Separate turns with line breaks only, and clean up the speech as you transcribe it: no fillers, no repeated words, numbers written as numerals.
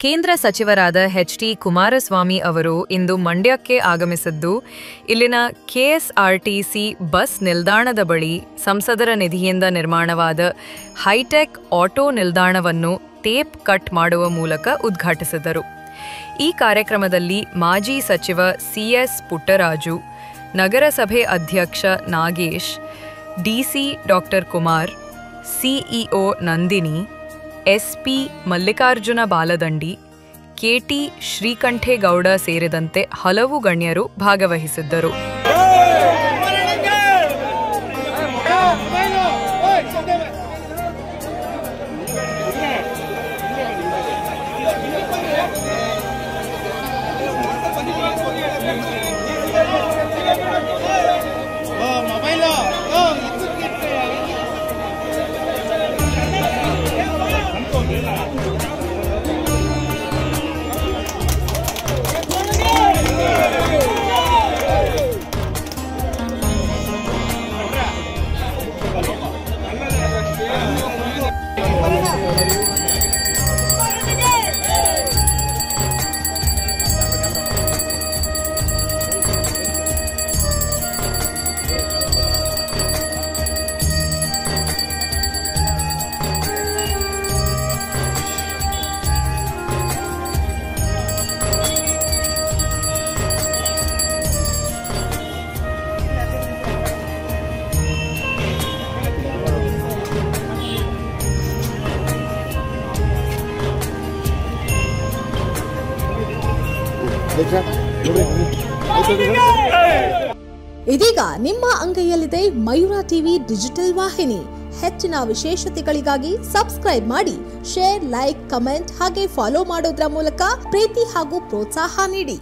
ಕೇಂದ್ರ ಸಚಿವರಾದ ಎಚ್.ಡಿ. ಕುಮಾರಸ್ವಾಮಿ ಅವರು ಇಂದು ಮಂಡ್ಯಕ್ಕೆ ಆಗಮಿಸಿದ್ದು, ಇಲ್ಲಿನ ಕೆಎಸ್ಆರ್ಟಿಸಿ ಬಸ್ ನಿಲ್ದಾಣದ ಬಳಿ ಸಂಸದರ ನಿಧಿಯಿಂದ ನಿರ್ಮಾಣವಾದ ಹೈಟೆಕ್ ಆಟೋ ನಿಲ್ದಾಣವನ್ನು ಟೇಪ್ ಕಟ್ ಮಾಡುವ ಮೂಲಕ ಉದ್ಘಾಟಿಸಿದರು. ಈ ಕಾರ್ಯಕ್ರಮದಲ್ಲಿ ಮಾಜಿ ಸಚಿವ ಸಿ.ಎಸ್. ಪುಟ್ಟರಾಜು, ನಗರಸಭೆ ಅಧ್ಯಕ್ಷ ನಾಗೇಶ್, ಡಿಸಿ ಡಾ. Kumar, CEO Nandini, SP Mallikarjuna Baladandi, KT Srikantegowda ಸೇರಿದಂತೆ ಹಲವು ಗಣ್ಯರು ಭಾಗವಹಿಸಿದ್ದರು.
ಇದೀಗ ನಿಮ್ಮ ಅಂಗೈಯಲ್ಲಿದೆ ಮಯೂರ ಟಿವಿ ಡಿಜಿಟಲ್ ವಾಹಿನಿ. ಹೆಚ್ಚಿನ ವಿಶೇಷತೆಗಳಿಗಾಗಿ ಸಬ್ಸ್ಕ್ರೈಬ್ ಮಾಡಿ, ಶೇರ್, ಲೈಕ್, ಕಮೆಂಟ್ ಹಾಗೆ ಫಾಲೋ ಮಾಡೋದ್ರ ಮೂಲಕ ಪ್ರೀತಿ ಹಾಗೂ ಪ್ರೋತ್ಸಾಹ ನೀಡಿ.